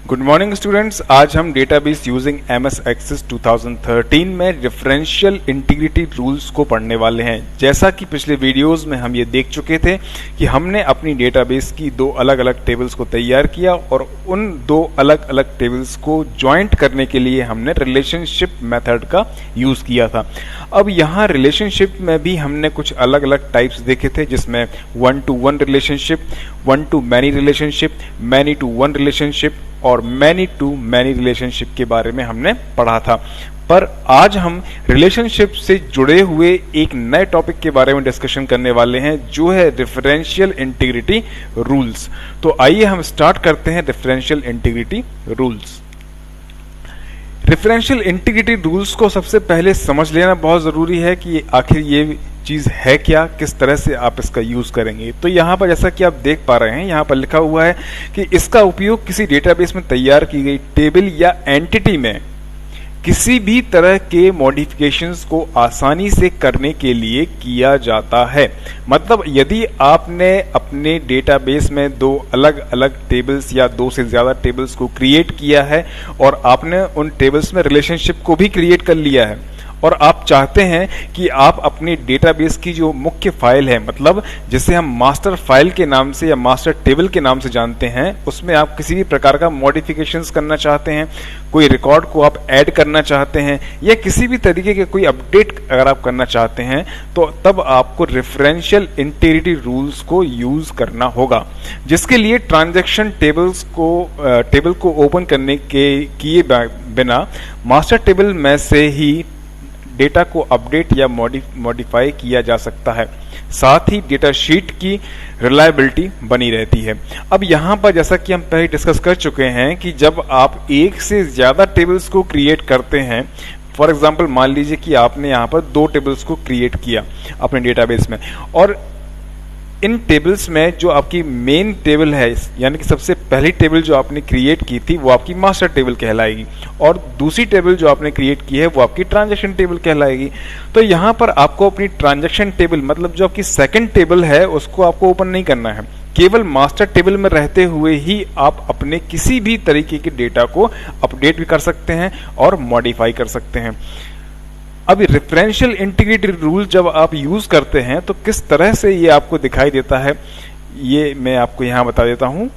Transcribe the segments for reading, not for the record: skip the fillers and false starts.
Good morning students. आज हम database using MS access 2013 में डिफरेंशियल इंटीग्रिटी रूल्स को पढ़ने वाले हैं। जैसा कि पिछले वीडियोस में हम ये देख चुके थे कि हमने अपनी डेटाबेस की दो अलग अलग टेबल्स को तैयार किया और उन दो अलग अलग टेबल्स को ज्वाइंट करने के लिए हमने रिलेशनशिप मेथड का यूज किया था। अब यहाँ रिलेशनशिप में भी हमने कुछ अलग अलग टाइप्स देखे थे, जिसमें 1 to 1 relationship, 1 to many relationship, many to 1 relationship और मैनी टू मैनी रिलेशनशिप के बारे में हमने पढ़ा था। पर आज हम रिलेशनशिप से जुड़े हुए एक नए टॉपिक के बारे में डिस्कशन करने वाले हैं, जो है डिफरेंशियल इंटीग्रिटी रूल्स। तो आइए हम स्टार्ट करते हैं differential integrity rules. Differential integrity rules को सबसे पहले समझ लेना बहुत जरूरी है कि आखिर ये चीज है क्या, किस तरह से आप इसका यूज करेंगे। तो यहाँ पर जैसा कि आप देख पा रहे हैं, यहाँ पर लिखा हुआ है कि इसका उपयोग किसी डेटाबेस में तैयार की गई टेबल या एंटिटी में किसी भी तरह के मॉडिफिकेशंस को आसानी से करने के लिए किया जाता है। मतलब यदि आपने अपने डेटाबेस में दो अलग अलग टेबल्स या दो से ज्यादा टेबल्स को क्रिएट किया है और आपने उन टेबल्स में रिलेशनशिप को भी क्रिएट कर लिया है और आप चाहते हैं कि आप अपनी डेटाबेस की जो मुख्य फाइल है, मतलब जिसे हम मास्टर फाइल के नाम से या मास्टर टेबल के नाम से जानते हैं, उसमें आप किसी भी प्रकार का मॉडिफिकेशंस करना चाहते हैं, कोई रिकॉर्ड को आप ऐड करना चाहते हैं या किसी भी तरीके के कोई अपडेट अगर आप करना चाहते हैं, तो तब आपको डिफरेंशियल इंटीग्रिटी रूल्स को यूज करना होगा, जिसके लिए ट्रांजैक्शन टेबल को ओपन करने के किए बिना मास्टर टेबल में से ही डेटा को अपडेट या मॉडिफाई किया जा सकता है। साथ ही डेटा शीट की रिलायबिलिटी बनी रहती है। अब यहाँ पर जैसा कि हम पहले डिस्कस कर चुके हैं कि जब आप एक से ज्यादा टेबल्स को क्रिएट करते हैं, फॉर एग्जांपल मान लीजिए कि आपने यहाँ पर दो टेबल्स को क्रिएट किया अपने डेटाबेस में, और इन टेबल्स में जो आपकी मेन टेबल है, यानी कि सबसे पहली टेबल जो आपने क्रिएट की थी वो आपकी मास्टर टेबल कहलाएगी और दूसरी टेबल जो आपने क्रिएट की है वो आपकी ट्रांजैक्शन टेबल कहलाएगी। तो यहाँ पर आपको अपनी ट्रांजैक्शन टेबल, मतलब जो आपकी सेकंड टेबल है, उसको आपको ओपन नहीं करना है। केवल मास्टर टेबल में रहते हुए ही आप अपने किसी भी तरीके के डेटा को अपडेट भी कर सकते हैं और मॉडिफाई कर सकते हैं। अब डिफरेंशियल इंटीग्रिटी रूल जब आप यूज करते हैं तो किस तरह से ये आपको दिखाई देता है, ये मैं आपको यहां बता देता हूं।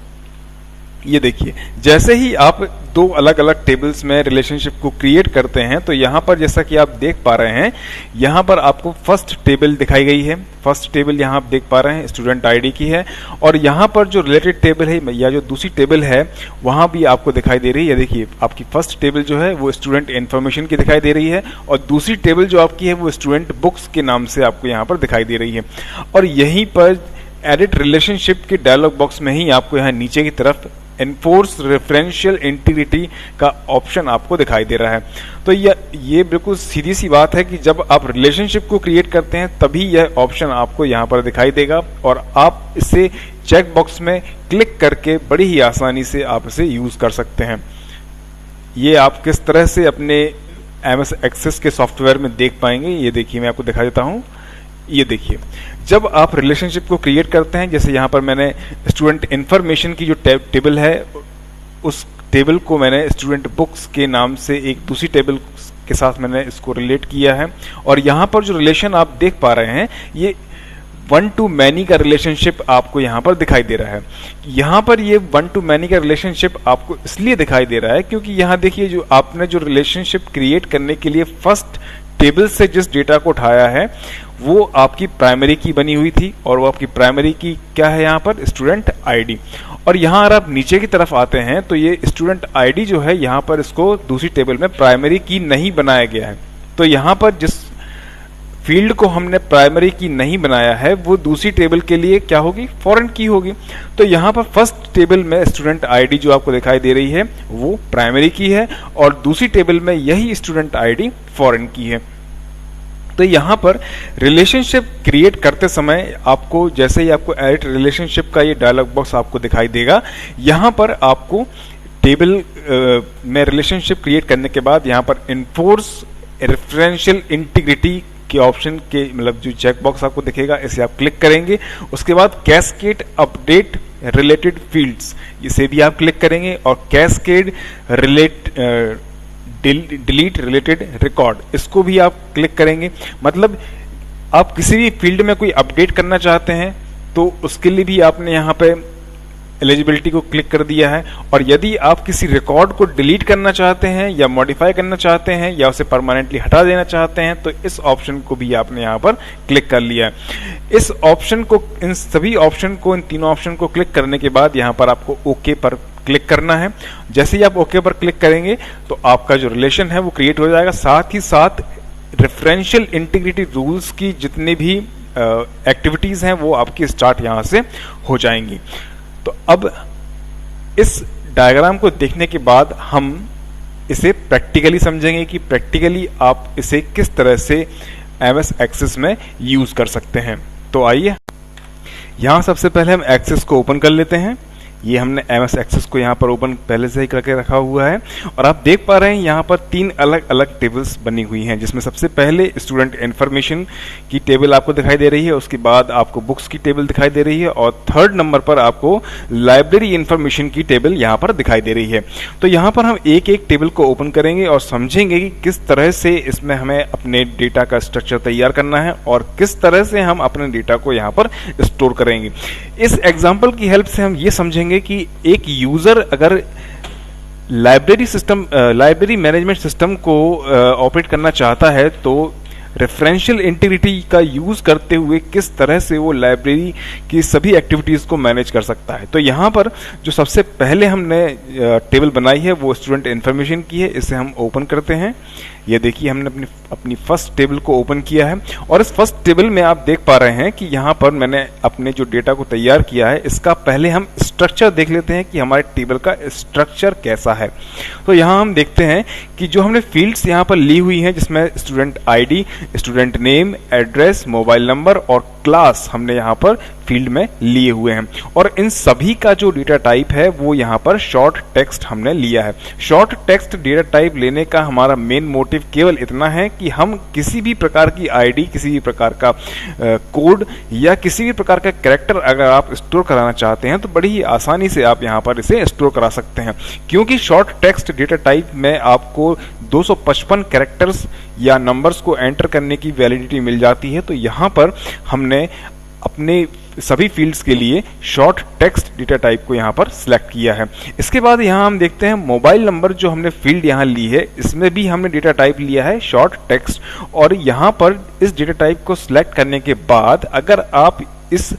ये देखिए, जैसे ही आप दो अलग अलग टेबल्स में रिलेशनशिप को क्रिएट करते हैं तो यहाँ पर जैसा कि आप देख पा रहे हैं, यहाँ पर आपको फर्स्ट टेबल दिखाई गई है। फर्स्ट टेबल यहाँ आप देख पा रहे हैं स्टूडेंट आईडी की है, और यहाँ पर जो रिलेटेड टेबल है या जो दूसरी टेबल है वहां भी आपको दिखाई दे रही है। देखिए, आपकी फर्स्ट टेबल जो है वो स्टूडेंट इन्फॉर्मेशन की दिखाई दे रही है और दूसरी टेबल जो आपकी है वो स्टूडेंट बुक्स के नाम से आपको यहाँ पर दिखाई दे रही है। और यहीं पर एडिट रिलेशनशिप के डायलॉग बॉक्स में ही आपको यहाँ नीचे की तरफ एनफोर्स रेफरेंशियल इंटीग्रिटी का ऑप्शन आपको दिखाई दे रहा है। तो ये बिल्कुल सीधी सी बात है कि जब आप रिलेशनशिप को क्रिएट करते हैं तभी यह ऑप्शन आपको यहाँ पर दिखाई देगा और आप इसे चेक बॉक्स में क्लिक करके बड़ी ही आसानी से आप इसे यूज कर सकते हैं। ये आप किस तरह से अपने एमएस एक्सेस के सॉफ्टवेयर में देख पाएंगे, ये देखिए मैं आपको दिखा देता हूँ। ये देखिए, जब आप रिलेशनशिप को क्रिएट करते हैं, जैसे यहाँ पर मैंने स्टूडेंट इन्फॉर्मेशन की जो टेबल है, उस टेबल को मैंने स्टूडेंट बुक्स के नाम से एक दूसरी टेबल के साथ मैंने इसको रिलेट किया है। और यहाँ पर जो रिलेशन आप देख पा रहे हैं, ये 1 to many का रिलेशनशिप आपको यहाँ पर दिखाई दे रहा है। यहाँ पर ये 1 to many का रिलेशनशिप आपको इसलिए दिखाई दे रहा है क्योंकि यहाँ देखिए, जो आपने जो रिलेशनशिप क्रिएट करने के लिए फर्स्ट टेबल से जिस डेटा को उठाया है वो आपकी प्राइमरी की बनी हुई थी, और वो आपकी प्राइमरी की क्या है यहाँ पर, स्टूडेंट आईडी। और यहाँ अगर आप नीचे की तरफ आते हैं तो ये स्टूडेंट आईडी जो है, यहाँ पर इसको दूसरी टेबल में प्राइमरी की नहीं बनाया गया है। तो यहाँ पर जिस फील्ड को हमने प्राइमरी की नहीं बनाया है वो दूसरी टेबल के लिए क्या होगी, फॉरेन की होगी। तो यहाँ पर फर्स्ट टेबल में स्टूडेंट आईडी जो आपको दिखाई दे रही है वो प्राइमरी की है और दूसरी टेबल में यही स्टूडेंट आईडी फॉरेन की है। तो यहाँ पर रिलेशनशिप क्रिएट करते समय आपको, जैसे ही आपको एडिट रिलेशनशिप का ये डायलॉग बॉक्स आपको दिखाई देगा, यहाँ पर आपको टेबल में रिलेशनशिप क्रिएट करने के बाद यहाँ पर इन्फोर्स रेफरेंशियल इंटीग्रिटी के ऑप्शन के, मतलब जो चेक बॉक्स आपको दिखेगा, इसे आप क्लिक करेंगे। उसके बाद कैस्केड अपडेट रिलेटेड फील्ड्स, इसे भी आप क्लिक करेंगे, और कैस्केड डिलीट रिलेटेड रिकॉर्ड, इसको भी आप क्लिक करेंगे। मतलब आप किसी भी फील्ड में कोई अपडेट करना चाहते हैं तो उसके लिए भी आपने यहाँ पे एलिजिबिलिटी को क्लिक कर दिया है। और यदि आप किसी रिकॉर्ड को डिलीट करना चाहते हैं या मॉडिफाई करना चाहते हैं या उसे परमानेंटली हटा देना चाहते हैं तो इस ऑप्शन को भी आपने यहाँ पर क्लिक कर लिया है। इस ऑप्शन को, इन सभी ऑप्शन को, इन तीनों ऑप्शन को क्लिक करने के बाद यहाँ पर आपको ओके पर क्लिक करना है। जैसे ही आप ओके पर क्लिक करेंगे तो आपका जो रिलेशन है वो क्रिएट हो जाएगा। साथ ही साथ रेफरेंशियल इंटीग्रिटी रूल्स की जितनी भी एक्टिविटीज हैं वो आपकी स्टार्ट यहाँ से हो जाएंगी। तो अब इस डायग्राम को देखने के बाद हम इसे प्रैक्टिकली समझेंगे कि प्रैक्टिकली आप इसे किस तरह से एमएस एक्सेस में यूज कर सकते हैं। तो आइए यहां सबसे पहले हम एक्सेस को ओपन कर लेते हैं। ये हमने एमएस एक्सेस को यहाँ पर ओपन पहले से ही करके रखा हुआ है और आप देख पा रहे हैं यहाँ पर 3 अलग अलग टेबल्स बनी हुई हैं, जिसमें सबसे पहले स्टूडेंट इन्फॉर्मेशन की टेबल आपको दिखाई दे रही है, उसके बाद आपको बुक्स की टेबल दिखाई दे रही है और 3rd नंबर पर आपको लाइब्रेरी इन्फॉर्मेशन की टेबल यहाँ पर दिखाई दे रही है। तो यहाँ पर हम एक एक टेबल को ओपन करेंगे और समझेंगे कि किस तरह से इसमें हमें अपने डेटा का स्ट्रक्चर तैयार करना है और किस तरह से हम अपने डेटा को यहाँ पर स्टोर करेंगे। इस एग्जाम्पल की हेल्प से हम ये समझेंगे कि एक यूजर अगर लाइब्रेरी मैनेजमेंट सिस्टम को ऑपरेट करना चाहता है तो रेफरेंशियल इंटीग्रिटी का यूज करते हुए किस तरह से वो लाइब्रेरी की सभी एक्टिविटीज को मैनेज कर सकता है। तो यहाँ पर जो सबसे पहले हमने टेबल बनाई है वो स्टूडेंट इन्फॉर्मेशन की है। इसे हम ओपन करते हैं। ये देखिए हमने अपनी फर्स्ट टेबल को ओपन किया है और इस फर्स्ट टेबल में आप देख पा रहे हैं कि यहाँ पर मैंने अपने जो डेटा को तैयार किया है इसका पहले हम स्ट्रक्चर देख लेते हैं कि हमारे टेबल का स्ट्रक्चर कैसा है। तो यहाँ हम देखते हैं कि जो हमने फील्ड्स यहाँ पर ली हुई हैं जिसमें student ID, student name, address, mobile number और क्लास हमने यहाँ पर फील्ड में लिए हुए हैं और इन सभी का जो डेटा टाइप है वो यहाँ पर शॉर्ट टेक्स्ट हमने लिया है। शॉर्ट टेक्स्ट डेटा टाइप लेने का हमारा मेन मोटिव केवल इतना है कि हम किसी भी प्रकार की आईडी, किसी भी प्रकार का कोड या किसी भी प्रकार का कैरेक्टर अगर आप स्टोर कराना चाहते हैं तो बड़ी ही आसानी से आप यहाँ पर इसे स्टोर करा सकते हैं, क्योंकि शॉर्ट टेक्स्ट डेटा टाइप में आपको 255 कैरेक्टर्स या नंबर्स को एंटर करने की वैलिडिटी मिल जाती है। तो यहाँ पर हमने अपने सभी फील्ड्स के लिए शॉर्ट टेक्स्ट डेटा टाइप को यहाँ पर सिलेक्ट किया है। इसके बाद यहाँ हम देखते हैं मोबाइल नंबर जो हमने फील्ड यहाँ ली है इसमें भी हमने डेटा टाइप लिया है शॉर्ट टेक्स्ट और यहाँ पर इस डेटा टाइप को सिलेक्ट करने के बाद अगर आप इस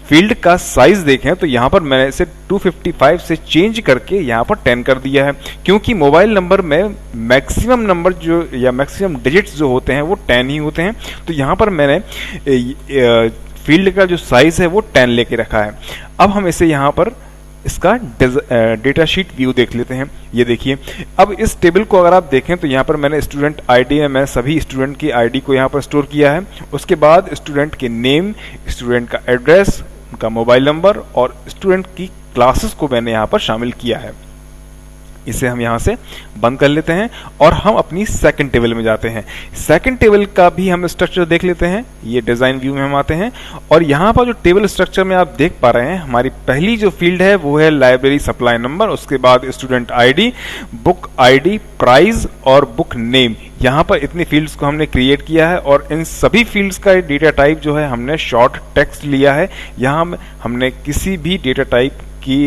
फील्ड का साइज देखें तो यहाँ पर मैंने इसे 255 से चेंज करके यहाँ पर 10 कर दिया है, क्योंकि मोबाइल नंबर में मैक्सिमम नंबर जो या मैक्सिमम डिजिट्स जो होते हैं वो 10 ही होते हैं। तो यहाँ पर मैंने फील्ड का जो साइज है वो 10 लेके रखा है। अब हम इसे यहाँ पर इसका डेटा शीट व्यू देख लेते हैं। ये देखिए अब इस टेबल को अगर आप देखें तो यहाँ पर मैंने स्टूडेंट आईडी में सभी स्टूडेंट की आईडी को यहाँ पर स्टोर किया है। उसके बाद स्टूडेंट के नेम, स्टूडेंट का एड्रेस, उनका मोबाइल नंबर और स्टूडेंट की क्लासेस को मैंने यहाँ पर शामिल किया है। इसे हम यहाँ से बंद कर लेते हैं और हम अपनी सेकंड टेबल में जाते हैं। सेकंड टेबल का भी हम स्ट्रक्चर देख लेते हैं। ये डिजाइन व्यू में हम आते हैं और यहाँ पर जो टेबल स्ट्रक्चर में आप देख पा रहे हैं हमारी पहली जो फील्ड है वो है लाइब्रेरी सप्लाई नंबर, उसके बाद student ID, book ID, price और बुक नेम। यहाँ पर इतनी फील्ड्स को हमने क्रिएट किया है और इन सभी फील्ड्स का डेटा टाइप जो है हमने शॉर्ट टेक्स्ट लिया है। यहाँ हमने किसी भी डेटा टाइप की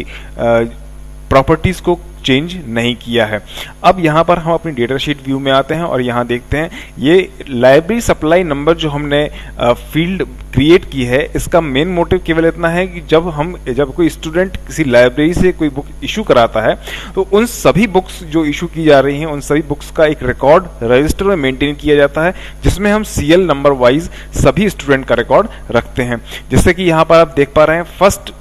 प्रॉपर्टीज को चेंज नहीं किया है। अब यहाँ पर हम अपनी डेटा शीट व्यू में आते हैं और यहाँ देखते हैं ये लाइब्रेरी सप्लाई नंबर जो हमने फील्ड क्रिएट की है इसका मेन मोटिव केवल इतना है कि जब कोई स्टूडेंट किसी लाइब्रेरी से कोई बुक इशू कराता है तो उन सभी बुक्स जो इशू की जा रही हैं उन सभी बुक्स का एक रिकॉर्ड रजिस्टर में मेंटेन किया जाता है, जिसमें हम सीएल नंबर वाइज सभी स्टूडेंट का रिकॉर्ड रखते हैं। जैसे कि यहाँ पर आप देख पा रहे हैं फर्स्ट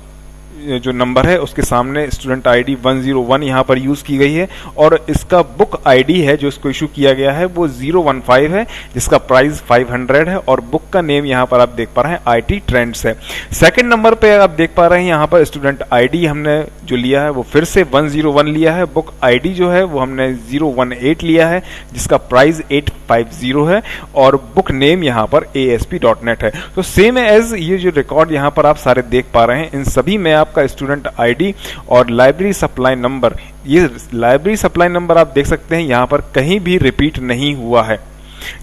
जो नंबर है उसके सामने स्टूडेंट आईडी 101 यहाँ पर यूज की गई है और इसका बुक आईडी है जो इसको इशू किया गया है वो 015 है जिसका प्राइस 500 है और बुक का नेम यहाँ पर आप देख पा रहे हैं आईटी ट्रेंड्स है। सेकंड नंबर पे आप देख पा रहे हैं यहाँ पर स्टूडेंट आईडी हमने जो लिया है वो फिर से 101 लिया है, बुक आईडी जो है वो हमने 018 लिया है जिसका प्राइस 850 है और बुक नेम यहाँ पर ASP.NET है। तो सेम एज ये जो रिकॉर्ड यहाँ पर आप सारे देख पा रहे हैं इन सभी में आप आपका स्टूडेंट आईडी और लाइब्रेरी सप्लाई नंबर। ये लाइब्रेरी सप्लाई नंबर आप देख सकते हैं यहाँ पर कहीं भी रिपीट नहीं हुआ है,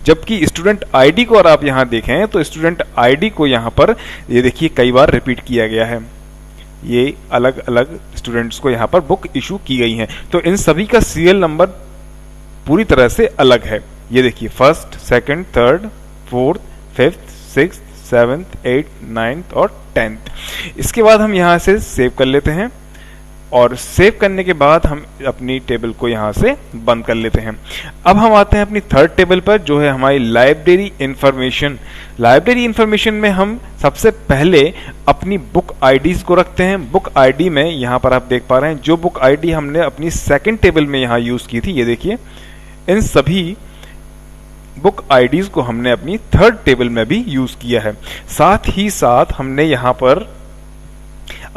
जबकि स्टूडेंट आईडी को अगर आप यहाँ देखें तो स्टूडेंट आईडी को यहाँ पर ये देखिए कई बार रिपीट किया गया है। ये अलग अलग स्टूडेंट्स को यहाँ पर बुक इशू की गई हैं, तो इन सभी का सीरियल नंबर पूरी तरह से अलग है। ये देखिए 1st, 2nd, 3rd, 4th, 5th, 6th, 7th, 8th, 9th और 10th। इसके बाद हम यहाँ से सेव कर लेते हैं और सेव करने के बाद हम अपनी टेबल को यहाँ से बंद कर लेते हैं। अब हम आते हैं अपनी थर्ड टेबल पर, जो है हमारी लाइब्रेरी इंफॉर्मेशन। लाइब्रेरी इंफॉर्मेशन में हम सबसे पहले अपनी बुक आईडीज को रखते हैं। बुक आईडी में यहाँ पर आप देख पा रहे हैं जो बुक आईडी हमने अपनी सेकंड टेबल में यहाँ यूज की थी, ये देखिए इन सभी बुक आईडीज को हमने अपनी थर्ड टेबल में भी यूज किया है। साथ ही साथ हमने यहाँ पर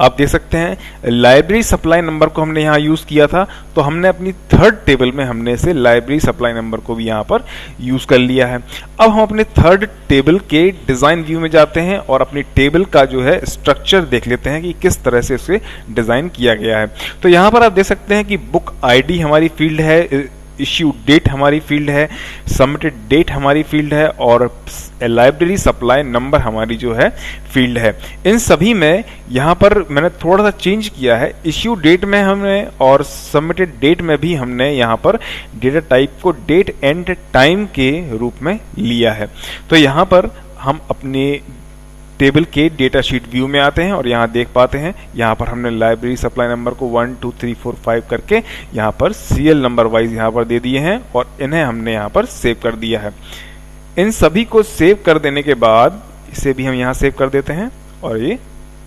आप देख सकते हैं लाइब्रेरी सप्लाई नंबर को हमने यहाँ यूज किया था, तो हमने अपनी थर्ड टेबल में हमने से लाइब्रेरी सप्लाई नंबर को भी यहाँ पर यूज कर लिया है। अब हम अपने थर्ड टेबल के डिजाइन व्यू में जाते हैं और अपनी टेबल का जो है स्ट्रक्चर देख लेते हैं कि किस तरह से उसे डिजाइन किया गया है। तो यहाँ पर आप देख सकते हैं कि बुक आईडी हमारी फील्ड है, इश्यू डेट हमारी फील्ड है, सबमिटेड डेट हमारी फील्ड है और लाइब्रेरी सप्लाई नंबर हमारी जो है फील्ड है। इन सभी में यहाँ पर मैंने थोड़ा सा चेंज किया है। इश्यू डेट में हमने और सबमिटेड डेट में भी हमने यहाँ पर डेटा टाइप को डेट एंड टाइम के रूप में लिया है। तो यहाँ पर हम अपने टेबल के डेटा शीट व्यू में आते हैं और यहाँ देख पाते हैं यहाँ पर हमने लाइब्रेरी सप्लाई नंबर को 1 2 3 4 5 करके यहाँ पर सीरियल नंबर वाइज यहाँ पर दे दिए हैं और इन्हें हमने यहाँ पर सेव कर दिया है। इन सभी को सेव कर देने के बाद इसे भी हम यहाँ सेव कर देते हैं और ये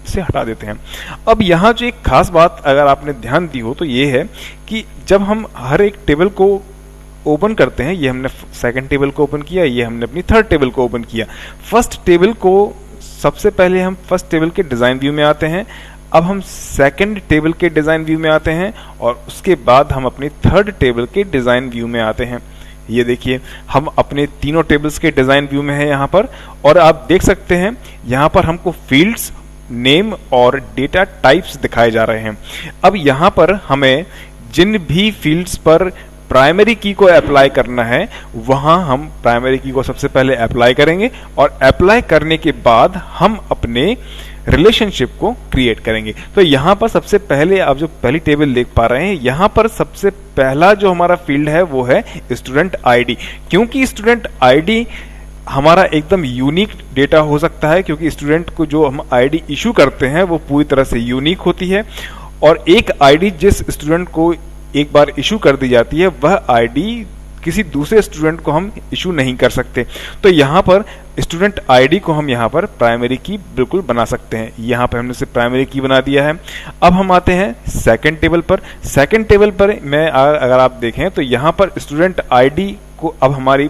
इसे हटा देते हैं। अब यहाँ जो एक खास बात अगर आपने ध्यान दी हो तो ये है कि जब हम हर एक टेबल को ओपन करते हैं, ये हमने सेकंड टेबल को ओपन किया, ये हमने अपनी थर्ड टेबल को ओपन किया। फर्स्ट टेबल को सबसे पहले हम फर्स्ट टेबल के डिजाइन व्यू में आते हैं, अब हम सेकंड टेबल के डिजाइन व्यू में आते हैं और उसके बाद हम अपनी थर्ड टेबल के डिजाइन व्यू में आते हैं। ये देखिए हम अपने तीनों टेबल्स के डिजाइन व्यू में हैं यहाँ पर और आप देख सकते हैं यहाँ पर हमको फील्ड्स, नेम और डेटा टाइप्स दिखाए जा रहे हैं। अब यहाँ पर हमें जिन भी फील्ड्स पर प्राइमरी की को अप्लाई करना है वहां हम प्राइमरी की को सबसे पहले अप्लाई करेंगे और अप्लाई करने के बाद हम अपने रिलेशनशिप को क्रिएट करेंगे। तो यहाँ पर सबसे पहले आप जो पहली टेबल देख पा रहे हैं, यहाँ पर सबसे पहला जो हमारा फील्ड है वो है स्टूडेंट आईडी। क्योंकि स्टूडेंट आईडी हमारा एकदम यूनिक डेटा हो सकता है, क्योंकि स्टूडेंट को जो हम आईडी इशू करते हैं वो पूरी तरह से यूनिक होती है और एक आईडी जिस स्टूडेंट को एक बार इशू कर दी जाती है वह आईडी किसी दूसरे स्टूडेंट को हम इशू नहीं कर सकते। तो यहाँ पर स्टूडेंट आईडी को हम यहाँ पर प्राइमरी की बिल्कुल बना सकते हैं। यहाँ पर हमने इसे प्राइमरी की बना दिया है। अब हम आते हैं सेकंड टेबल पर। सेकंड टेबल पर मैं अगर आप देखें तो यहाँ पर स्टूडेंट आईडी को अब हमारी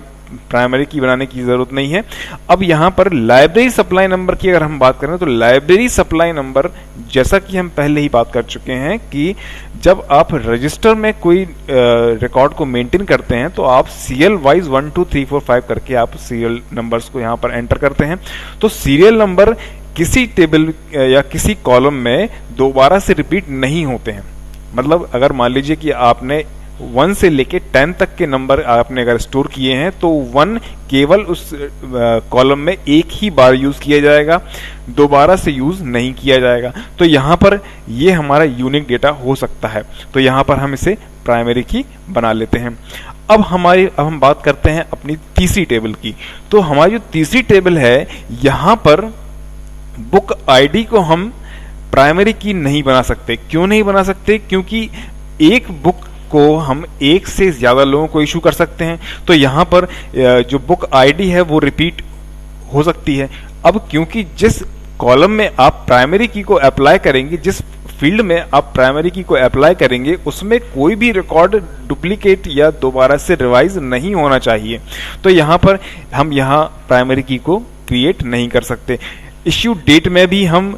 प्राइमरी की बनाने की जरूरत नहीं है। अब यहाँ पर लाइब्रेरी सप्लाई नंबर की अगर हम बात करें तो लाइब्रेरी सप्लाई नंबर, जैसा कि हम पहले ही बात कर चुके हैं कि जब आप रजिस्टर में कोई रिकॉर्ड को मेंटेन करते हैं तो आप सीरियल वाइज 1 2 3 4 5 करके आप सीरियल नंबर्स को यहाँ पर एंटर करते हैं। तो सीरियल नंबर किसी टेबल या किसी कॉलम में दोबारा से रिपीट नहीं होते हैं। मतलब अगर मान लीजिए कि आपने 1 से लेके 10 तक के नंबर आपने अगर स्टोर किए हैं तो 1 केवल उस कॉलम में एक ही बार यूज किया जाएगा, दोबारा से यूज नहीं किया जाएगा। तो यहाँ पर ये हमारा यूनिक डेटा हो सकता है, तो यहाँ पर हम इसे प्राइमरी की बना लेते हैं। अब हम बात करते हैं अपनी तीसरी टेबल की। तो हमारी जो तीसरी टेबल है यहाँ पर बुक आईडी को हम प्राइमरी की नहीं बना सकते। क्यों नहीं बना सकते? क्योंकि एक बुक को हम एक से ज्यादा लोगों को इशू कर सकते हैं, तो यहाँ पर जो बुक आईडी है वो रिपीट हो सकती है। अब क्योंकि जिस कॉलम में आप प्राइमरी की को अप्लाई करेंगे, जिस फील्ड में आप प्राइमरी की को अप्लाई करेंगे, उसमें कोई भी रिकॉर्ड डुप्लीकेट या दोबारा से रिवाइज नहीं होना चाहिए। तो यहाँ पर हम यहाँ प्राइमरी की को क्रिएट नहीं कर सकते। इश्यू डेट में भी हम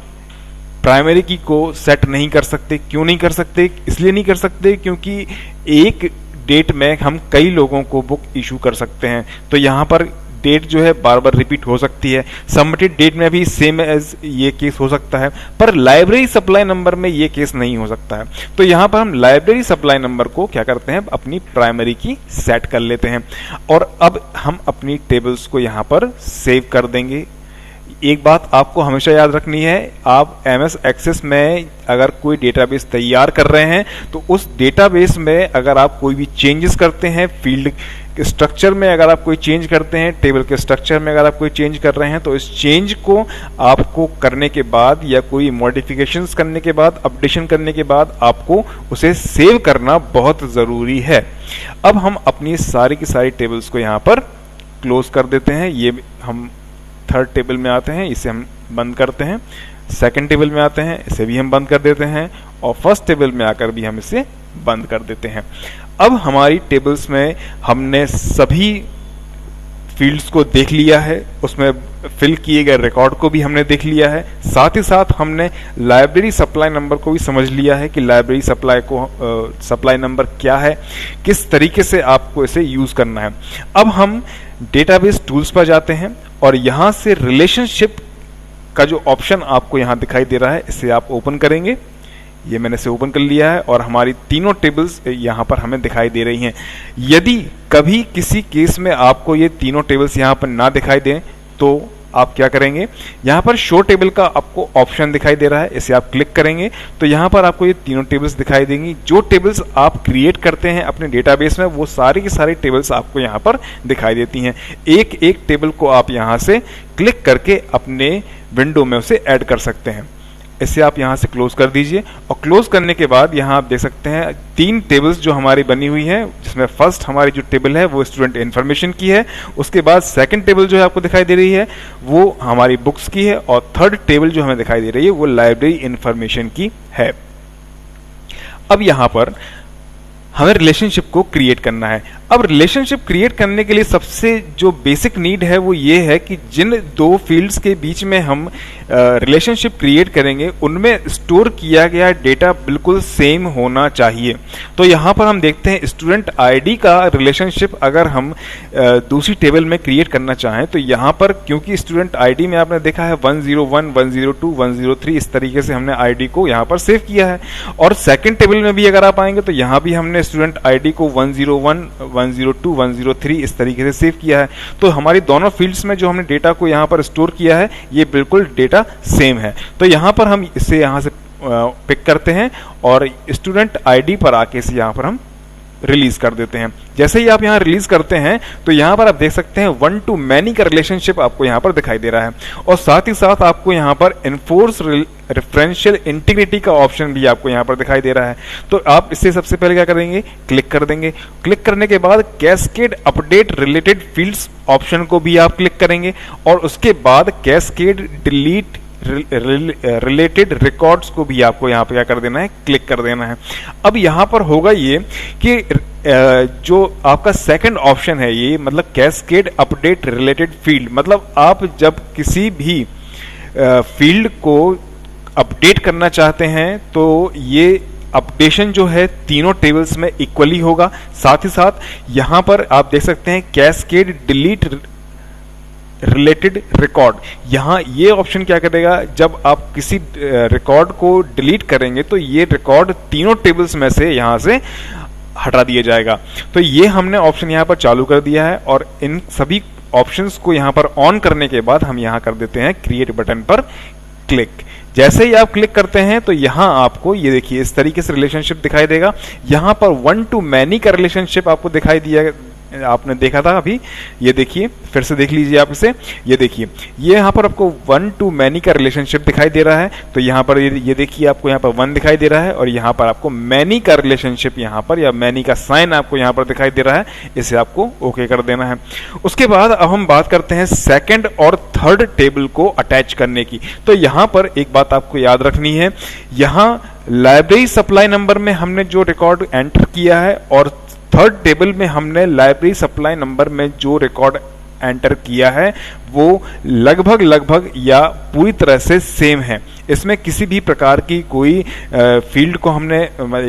प्राइमरी की को सेट नहीं कर सकते। क्यों नहीं कर सकते? इसलिए नहीं कर सकते क्योंकि एक डेट में हम कई लोगों को बुक इशू कर सकते हैं। तो यहाँ पर डेट जो है बार बार रिपीट हो सकती है, सबमिटेड डेट में भी सेम एज ये केस हो सकता है, पर लाइब्रेरी सप्लाई नंबर में ये केस नहीं हो सकता है। तो यहाँ पर हम लाइब्रेरी सप्लाई नंबर को क्या करते हैं, अपनी प्राइमरी की सेट कर लेते हैं और अब हम अपनी टेबल्स को यहाँ पर सेव कर देंगे। एक बात आपको हमेशा याद रखनी है, आप MS एक्सेस में अगर कोई डेटाबेस तैयार कर रहे हैं तो उस डेटाबेस में अगर आप कोई भी चेंजेस करते हैं, फील्ड के स्ट्रक्चर में अगर आप कोई चेंज करते हैं, टेबल के स्ट्रक्चर में अगर आप कोई चेंज कर रहे हैं, तो इस चेंज को आपको करने के बाद या कोई मॉडिफिकेशंस करने के बाद, अपडेशन करने के बाद आपको उसे सेव करना बहुत ज़रूरी है। अब हम अपनी सारी की सारी टेबल्स को यहाँ पर क्लोज कर देते हैं। ये हम थर्ड टेबल में आते हैं, इसे हम बंद करते हैं। सेकंड टेबल में आते हैं, इसे भी हम बंद कर देते हैं और फर्स्ट टेबल में आकर भी हम इसे बंद कर देते हैं। अब हमारी टेबल्स में हमने सभी फील्ड्स को देख लिया है, उसमें फिल किए गए रिकॉर्ड को भी हमने देख लिया है, साथ ही साथ हमने लाइब्रेरी सप्लाई नंबर को भी समझ लिया है कि लाइब्रेरी सप्लाई नंबर क्या है, किस तरीके से आपको इसे यूज करना है। अब हम डेटाबेस टूल्स पर जाते हैं और यहां से रिलेशनशिप का जो ऑप्शन आपको यहां दिखाई दे रहा है, इसे आप ओपन करेंगे। ये मैंने इसे ओपन कर लिया है और हमारी तीनों टेबल्स यहां पर हमें दिखाई दे रही हैं। यदि कभी किसी केस में आपको ये तीनों टेबल्स यहां पर ना दिखाई दें तो आप क्या करेंगे, यहाँ पर शो टेबल का आपको ऑप्शन दिखाई दे रहा है, इसे आप क्लिक करेंगे तो यहाँ पर आपको ये तीनों टेबल्स दिखाई देंगी। जो टेबल्स आप क्रिएट करते हैं अपने डेटाबेस में, वो सारी की सारी टेबल्स आपको यहाँ पर दिखाई देती हैं। एक एक टेबल को आप यहाँ से क्लिक करके अपने विंडो में उसे ऐड कर सकते हैं। इसे आप यहाँ से क्लोज कर दीजिए और क्लोज करने के बाद यहाँ आप देख सकते हैं तीन टेबल्स जो हमारी बनी हुई है, जिसमें फर्स्ट हमारी जो टेबल है वो स्टूडेंट इन्फॉर्मेशन की है, उसके बाद सेकंड टेबल जो है आपको दिखाई दे रही है वो हमारी बुक्स की है और थर्ड टेबल जो हमें दिखाई दे रही है वो लाइब्रेरी इन्फॉर्मेशन की है। अब यहाँ पर हमें रिलेशनशिप को क्रिएट करना है। अब रिलेशनशिप क्रिएट करने के लिए सबसे जो बेसिक नीड है वो ये है कि जिन दो फील्ड्स के बीच में हम रिलेशनशिप क्रिएट करेंगे उनमें स्टोर किया गया डेटा बिल्कुल सेम होना चाहिए। तो यहाँ पर हम देखते हैं स्टूडेंट आईडी का रिलेशनशिप अगर हम दूसरी टेबल में क्रिएट करना चाहें तो यहाँ पर क्योंकि स्टूडेंट आईडी में आपने देखा है 101, 102, 103 इस तरीके से हमने आईडी को यहाँ पर सेव किया है। और सेकंड टेबल में भी अगर आप आएंगे तो यहाँ भी हमने स्टूडेंट आईडी को 101, 102, 103 इस तरीके से सेव किया है। तो हमारी दोनों फील्ड्स में जो हमने डेटा को यहाँ पर स्टोर किया है ये बिल्कुल डेटा सेम है। तो यहाँ पर हम इसे यहाँ से पिक करते हैं और स्टूडेंट आईडी पर आके इसे यहाँ पर हम रिलीज कर देते हैं। जैसे ही आप यहाँ रिलीज करते हैं तो यहाँ पर आप देख सकते हैं 1 to many का रिलेशनशिप आपको यहाँ पर दिखाई दे रहा है और साथ ही साथ आपको यहाँ पर एनफोर्स रेफरेंशियल इंटीग्रिटी का ऑप्शन भी आपको यहाँ पर दिखाई दे रहा है। तो आप इससे सबसे पहले क्या करेंगे, क्लिक कर देंगे। क्लिक करने के बाद cascade update related fields option को भी आप क्लिक करेंगे और उसके बाद कैस्केड डिलीट रिलेटेड रिकॉर्ड्स को भी आपको यहाँ पे क्या कर देना है, क्लिक कर देना है। अब यहाँ पर होगा ये कि जो आपका सेकंड ऑप्शन है ये मतलब कैस्केड अपडेट रिलेटेड फील्ड, मतलब आप जब किसी भी फील्ड को अपडेट करना चाहते हैं तो ये अपडेशन जो है तीनों टेबल्स में इक्वली होगा। साथ ही साथ यहाँ पर आप देख सकते हैं कैस्केड डिलीट रिलेटेड रिकॉर्ड, यहाँ ये ऑप्शन क्या करेगा, जब आप किसी रिकॉर्ड को डिलीट करेंगे तो ये रिकॉर्ड तीनों टेबल्स में से यहाँ से हटा दिया जाएगा। तो ये हमने ऑप्शन यहाँ पर चालू कर दिया है और इन सभी ऑप्शंस को यहाँ पर ऑन करने के बाद हम यहाँ कर देते हैं क्रिएट बटन पर क्लिक। जैसे ही आप क्लिक करते हैं तो यहाँ आपको ये देखिए इस तरीके से रिलेशनशिप दिखाई देगा। यहाँ पर 1 to many का रिलेशनशिप आपको दिखाई दिया, आपने देखा था अभी, ये देखिए फिर से देख लीजिए आप इसे, ये देखिए ये यहाँ पर आपको 1 to many का रिलेशनशिप दिखाई दे रहा है। तो यहाँ पर ये देखिए आपको यहाँ पर 1 दिखाई दे रहा है और यहाँ पर आपको many का रिलेशनशिप यहाँ पर या many का साइन आपको यहाँ पर दिखाई दे रहा है, इसे आपको ओके कर देना है। उसके बाद अब हम बात करते हैं सेकंड और थर्ड टेबल को अटैच करने की। तो यहाँ पर एक बात आपको याद रखनी है, यहाँ लाइब्रेरी सप्लाई नंबर में हमने जो रिकॉर्ड एंटर किया है और थर्ड टेबल में हमने लाइब्रेरी सप्लाई नंबर में जो रिकॉर्ड एंटर किया है वो लगभग या पूरी तरह से सेम है। इसमें किसी भी प्रकार की कोई फील्ड को हमने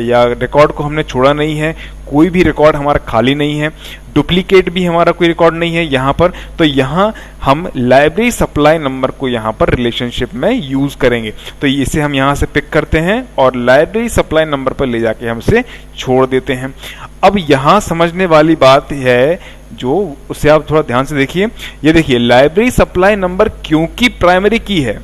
या रिकॉर्ड को हमने छोड़ा नहीं है, कोई भी रिकॉर्ड हमारा खाली नहीं है, डुप्लीकेट भी हमारा कोई रिकॉर्ड नहीं है यहाँ पर। तो यहाँ हम लाइब्रेरी सप्लाई नंबर को यहाँ पर रिलेशनशिप में यूज करेंगे। तो इसे हम यहाँ से पिक करते हैं और लाइब्रेरी सप्लाई नंबर पर ले जाके हम इसे छोड़ देते हैं। अब यहाँ समझने वाली बात है जो, उसे आप थोड़ा ध्यान से देखिए। ये देखिए लाइब्रेरी सप्लाई नंबर क्योंकि प्राइमरी की है,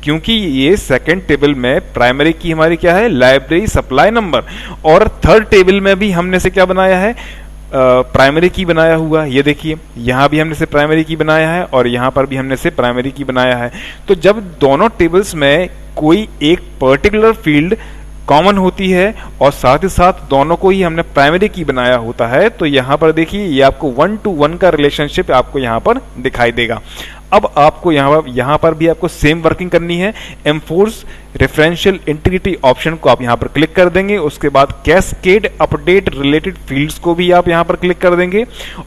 क्योंकि ये सेकंड टेबल में प्राइमरी की हमारी क्या है, लाइब्रेरी सप्लाई नंबर, और थर्ड टेबल में भी हमने से क्या बनाया है, प्राइमरी की बनाया हुआ। ये देखिए यहां भी हमने से प्राइमरी की बनाया है और यहां पर भी हमने से प्राइमरी की बनाया है। तो जब दोनों टेबल्स में कोई एक पर्टिकुलर फील्ड कॉमन होती है और साथ ही साथ दोनों को ही हमने प्राइमरी की बनाया होता है, तो यहां पर देखिए ये आपको 1 to 1 का रिलेशनशिप आपको यहां पर दिखाई देगा। अब आपको यहां पर भी आपको सेम वर्किंग करनी है। एनफोर्स रेफरेंशियल इंटीग्रिटी ऑप्शन को आप यहां पर क्लिक कर देंगे, उसके बाद कैस्केड अपडेट रिलेटेड फील्ड्स को भी आप यहां पर क्लिक कर देंगे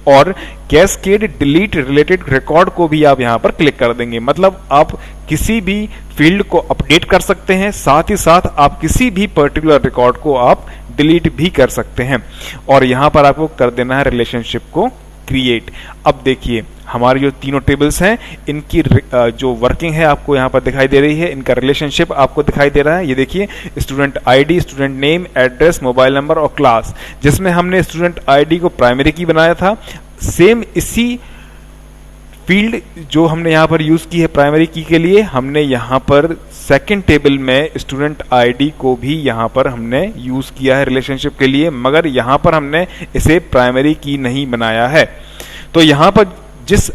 और कैस्केड डिलीट रिलेटेड रिकॉर्ड को भी आप यहां पर क्लिक कर देंगे। मतलब आप किसी भी फील्ड को अपडेट कर सकते हैं, साथ ही साथ आप किसी भी पर्टिकुलर रिकॉर्ड को आप डिलीट भी कर सकते हैं। और यहां पर आपको कर देना है रिलेशनशिप को क्रिएट। अब देखिए हमारे जो तीनों टेबल्स हैं इनकी जो वर्किंग है आपको यहाँ पर दिखाई दे रही है, इनका रिलेशनशिप आपको दिखाई दे रहा है। ये देखिए student ID, student name, address, mobile number और क्लास, जिसमें हमने स्टूडेंट आईडी को प्राइमरी की बनाया था, सेम इसी फील्ड जो हमने यहाँ पर यूज की है प्राइमरी की के लिए, हमने यहाँ पर सेकंड टेबल में स्टूडेंट आईडी को भी यहाँ पर हमने यूज किया है रिलेशनशिप के लिए, मगर यहाँ पर हमने इसे प्राइमरी की नहीं बनाया है। तो यहाँ पर जिस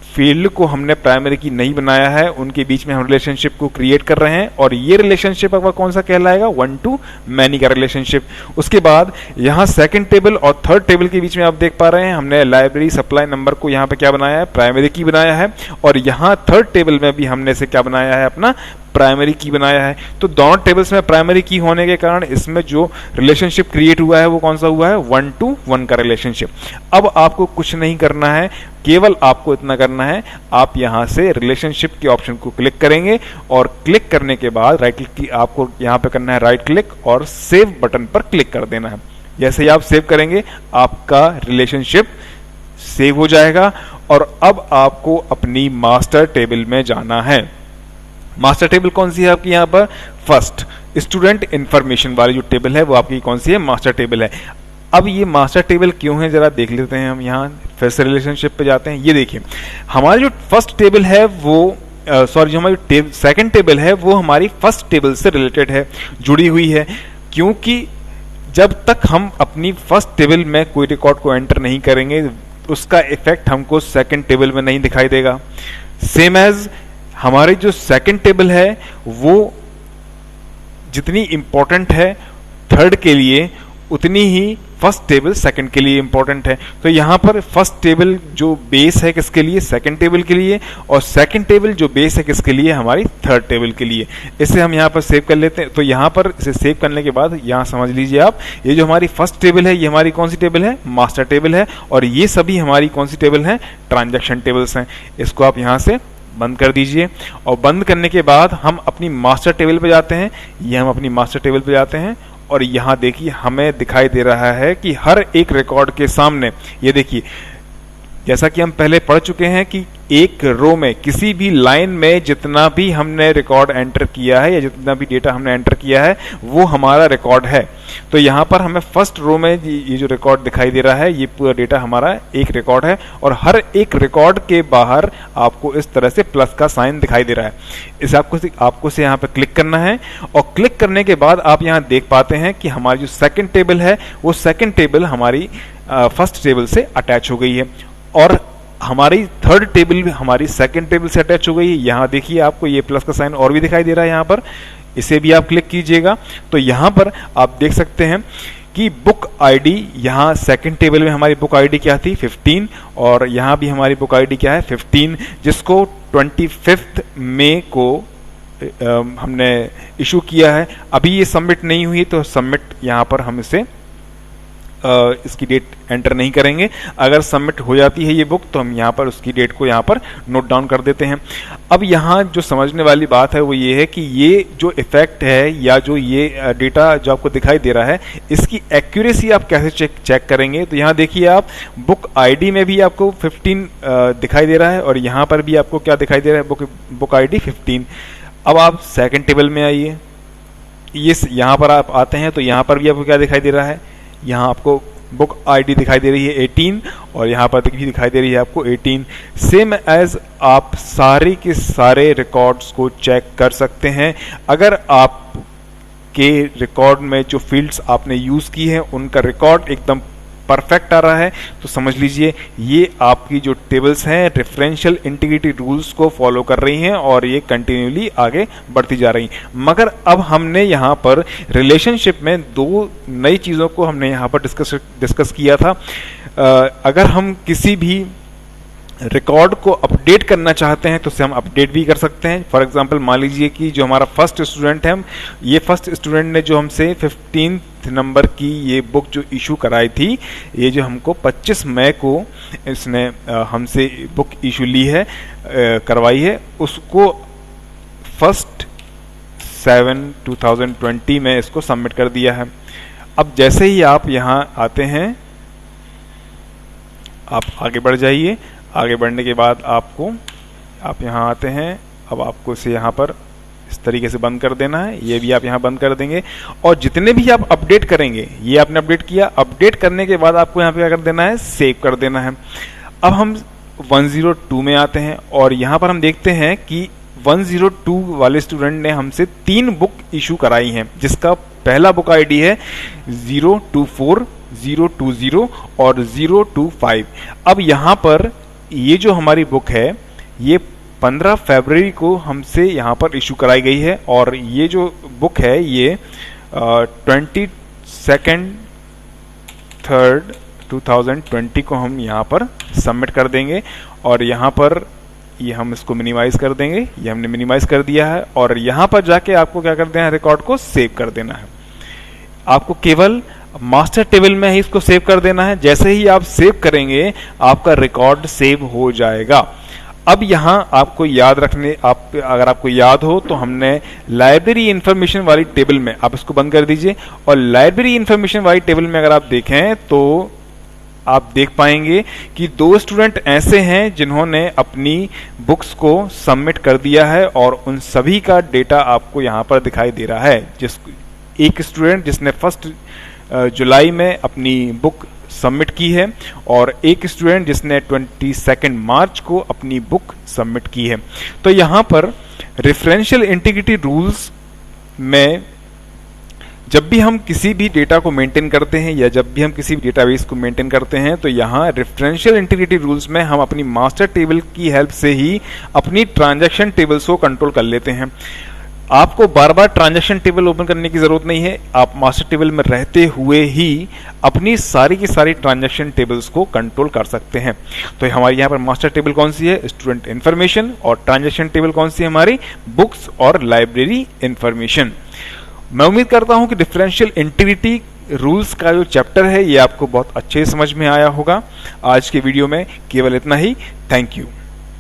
फील्ड को हमने प्राइमरी की नहीं बनाया है उनके बीच में हम रिलेशनशिप को क्रिएट कर रहे हैं और ये रिलेशनशिप आपका कौन सा कहलाएगा, 1 to many का रिलेशनशिप। उसके बाद यहाँ सेकंड टेबल और थर्ड टेबल के बीच में आप देख पा रहे हैं हमने लाइब्रेरी सप्लाई नंबर को यहाँ पे क्या बनाया है, प्राइमरी की बनाया है, और यहाँ थर्ड टेबल में भी हमने से क्या बनाया है, अपना प्राइमरी की बनाया है। तो दोनों टेबल्स में प्राइमरी की होने के कारण इसमें जो रिलेशनशिप क्रिएट हुआ है वो कौन सा हुआ है, 1 to 1 का रिलेशनशिप। अब आपको कुछ नहीं करना है, केवल आपको इतना करना है, आप यहां से रिलेशनशिप के ऑप्शन को क्लिक करेंगे और क्लिक करने के बाद राइट क्लिक की आपको यहां पे करना है राइट क्लिक और सेव बटन पर क्लिक कर देना है। जैसे ही आप सेव करेंगे आपका रिलेशनशिप सेव हो जाएगा और अब आपको अपनी मास्टर टेबल में जाना है। मास्टर टेबल कौन सी है आपकी, यहाँ पर फर्स्ट स्टूडेंट इंफॉर्मेशन वाली जो टेबल है वो आपकी कौन सी है, मास्टर टेबल है। अब ये मास्टर टेबल क्यों है जरा देख लेते हैं हम, यहाँ फिर से रिलेशनशिप पे जाते हैं। ये देखिए हमारी जो फर्स्ट टेबल है वो जो हमारी सेकंड टेबल है वो हमारी फर्स्ट टेबल से रिलेटेड है, जुड़ी हुई है, क्योंकि जब तक हम अपनी फर्स्ट टेबल में कोई रिकॉर्ड को एंटर नहीं करेंगे उसका इफेक्ट हमको सेकंड टेबल में नहीं दिखाई देगा। सेम एज हमारी जो सेकंड टेबल है वो जितनी इंपॉर्टेंट है थर्ड के लिए उतनी ही फर्स्ट टेबल सेकंड के लिए इंपॉर्टेंट है। तो यहाँ पर फर्स्ट टेबल जो बेस है किसके लिए, सेकंड टेबल के लिए, और सेकंड टेबल जो बेस है किसके लिए, हमारी थर्ड टेबल के लिए। इसे हम यहाँ पर सेव कर लेते हैं। तो यहाँ पर इसे सेव करने के बाद यहाँ समझ लीजिए आप, ये जो हमारी फर्स्ट टेबल है ये हमारी कौन सी टेबल है, मास्टर टेबल है, और ये सभी हमारी कौन सी टेबल है, ट्रांजैक्शन टेबल्स हैं। इसको आप यहाँ से बंद कर दीजिए और बंद करने के बाद हम अपनी मास्टर टेबल पे जाते हैं। ये हम अपनी मास्टर टेबल पे जाते हैं और यहाँ देखिए हमें दिखाई दे रहा है कि हर एक रिकॉर्ड के सामने, ये देखिए जैसा कि हम पहले पढ़ चुके हैं कि एक रो में किसी भी लाइन में जितना भी हमने रिकॉर्ड एंटर किया है या जितना भी डेटा हमने एंटर किया है वो हमारा रिकॉर्ड है। तो यहाँ पर हमें फर्स्ट रो में ये जो रिकॉर्ड दिखाई दे रहा है ये पूरा डेटा हमारा एक रिकॉर्ड है और हर एक रिकॉर्ड के बाहर आपको इस तरह से प्लस का साइन दिखाई दे रहा है। इसे आपको से यहाँ पे क्लिक करना है और क्लिक करने के बाद आप यहाँ देख पाते हैं कि हमारी जो सेकेंड टेबल है वो सेकेंड टेबल हमारी फर्स्ट टेबल से अटैच हो गई है और हमारी थर्ड टेबल भी हमारी सेकंड टेबल से अटैच हो गई है। यहाँ देखिए आपको ये प्लस का साइन और भी दिखाई दे रहा है यहाँ पर, इसे भी आप क्लिक कीजिएगा तो यहाँ पर आप देख सकते हैं कि बुक आईडी, यहाँ सेकंड टेबल में हमारी बुक आईडी क्या थी 15 और यहाँ भी हमारी बुक आईडी क्या है 15, जिसको 25 मई को हमने इशू किया है। अभी ये सबमिट नहीं हुई तो सबमिट यहाँ पर हम इसे इसकी डेट एंटर नहीं करेंगे। अगर सबमिट हो जाती है ये बुक तो हम यहाँ पर उसकी डेट को यहाँ पर नोट डाउन कर देते हैं। अब यहाँ जो समझने वाली बात है वो ये है कि ये जो इफेक्ट है या जो ये डेटा जो आपको दिखाई दे रहा है, इसकी एक्यूरेसी आप कैसे चेक करेंगे। तो यहाँ देखिए आप बुक आईडी में भी आपको 15 दिखाई दे रहा है और यहाँ पर भी आपको क्या दिखाई दे रहा है, बुक आईडी 15। अब आप सेकंड टेबल में आइए, ये यहाँ पर आप आते हैं तो यहाँ पर भी आपको क्या दिखाई दे रहा है, यहाँ आपको बुक आईडी दिखाई दे रही है 18 और यहाँ पर भी दिखाई दे रही है आपको 18। सेम एज आप सारे के सारे रिकॉर्ड्स को चेक कर सकते हैं। अगर आप के रिकॉर्ड में जो फील्ड्स आपने यूज की है उनका रिकॉर्ड एकदम परफेक्ट आ रहा है तो समझ लीजिए ये आपकी जो टेबल्स हैं रेफरेंशियल इंटीग्रिटी रूल्स को फॉलो कर रही हैं और ये कंटिन्यूली आगे बढ़ती जा रही हैं। मगर अब हमने यहाँ पर रिलेशनशिप में दो नई चीज़ों को हमने यहाँ पर डिस्कस किया था। अगर हम किसी भी रिकॉर्ड को अपडेट करना चाहते हैं तो उसे हम अपडेट भी कर सकते हैं। फॉर एग्जांपल मान लीजिए कि जो हमारा फर्स्ट स्टूडेंट है, ये फर्स्ट स्टूडेंट ने जो हमसे 15 नंबर की ये बुक जो इशू कराई थी, ये जो हमको 25 मई को इसने हमसे बुक इशू ली है, करवाई है, उसको 1/7/2020 में इसको सबमिट कर दिया है। अब जैसे ही आप यहाँ आते हैं, आप आगे बढ़ जाइए। आगे बढ़ने के बाद आप यहाँ आते हैं। अब आपको इसे यहाँ पर इस तरीके से बंद कर देना है, ये भी आप यहाँ बंद कर देंगे और जितने भी आप अपडेट करेंगे, ये आपने अपडेट किया, अपडेट करने के बाद आपको यहाँ पे क्या कर देना है, सेव कर देना है। अब हम 102 में आते हैं और यहाँ पर हम देखते हैं कि 102 वाले स्टूडेंट ने हमसे 3 बुक इशू कराई हैं, जिसका पहला बुक आईडी है 024, 020 और 025। अब यहाँ पर ये जो हमारी बुक है ये 15 फरवरी को हमसे यहाँ पर इशू कराई गई है और ये जो बुक है ये 22/3/2020 को हम यहाँ पर सबमिट कर देंगे और यहाँ पर ये हम इसको मिनिमाइज कर देंगे। ये हमने मिनिमाइज कर दिया है और यहाँ पर जाके आपको क्या कर देना है, रिकॉर्ड को सेव कर देना है। आपको केवल मास्टर टेबल में ही इसको सेव कर देना है। जैसे ही आप सेव करेंगे आपका रिकॉर्ड सेव हो जाएगा। अब यहाँ आपको याद रखने, अगर आपको याद हो तो हमने लाइब्रेरी इंफॉर्मेशन वाली टेबल में, आप इसको बंद कर दीजिए, और लाइब्रेरी इंफॉर्मेशन वाली टेबल में अगर आप देखें तो आप देख पाएंगे कि 2 स्टूडेंट ऐसे हैं जिन्होंने अपनी बुक्स को सबमिट कर दिया है और उन सभी का डेटा आपको यहाँ पर दिखाई दे रहा है। एक स्टूडेंट जिसने 1 जुलाई में अपनी बुक सबमिट की है और एक स्टूडेंट जिसने 22 मार्च को अपनी बुक सबमिट की है। तो यहाँ पर रेफरेंशियल इंटीग्रिटी रूल्स में जब भी हम किसी भी डेटा को मेंटेन करते हैं या जब भी हम किसी भी डेटाबेस को मेंटेन करते हैं तो यहाँ रेफरेंशियल इंटीग्रिटी रूल्स में हम अपनी मास्टर टेबल की हेल्प से ही अपनी ट्रांजैक्शन टेबल्स को कंट्रोल कर लेते हैं। आपको बार बार ट्रांजैक्शन टेबल ओपन करने की जरूरत नहीं है, आप मास्टर टेबल में रहते हुए ही अपनी सारी की सारी ट्रांजैक्शन टेबल्स को कंट्रोल कर सकते हैं। तो हमारी यहाँ पर मास्टर टेबल कौन सी है, स्टूडेंट इन्फॉर्मेशन, और ट्रांजैक्शन टेबल कौन सी है हमारी, बुक्स और लाइब्रेरी इन्फॉर्मेशन। मैं उम्मीद करता हूँ कि डिफरेंशियल इंटीग्रिटी रूल्स का जो चैप्टर है ये आपको बहुत अच्छे से समझ में आया होगा। आज के वीडियो में केवल इतना ही। Thank you.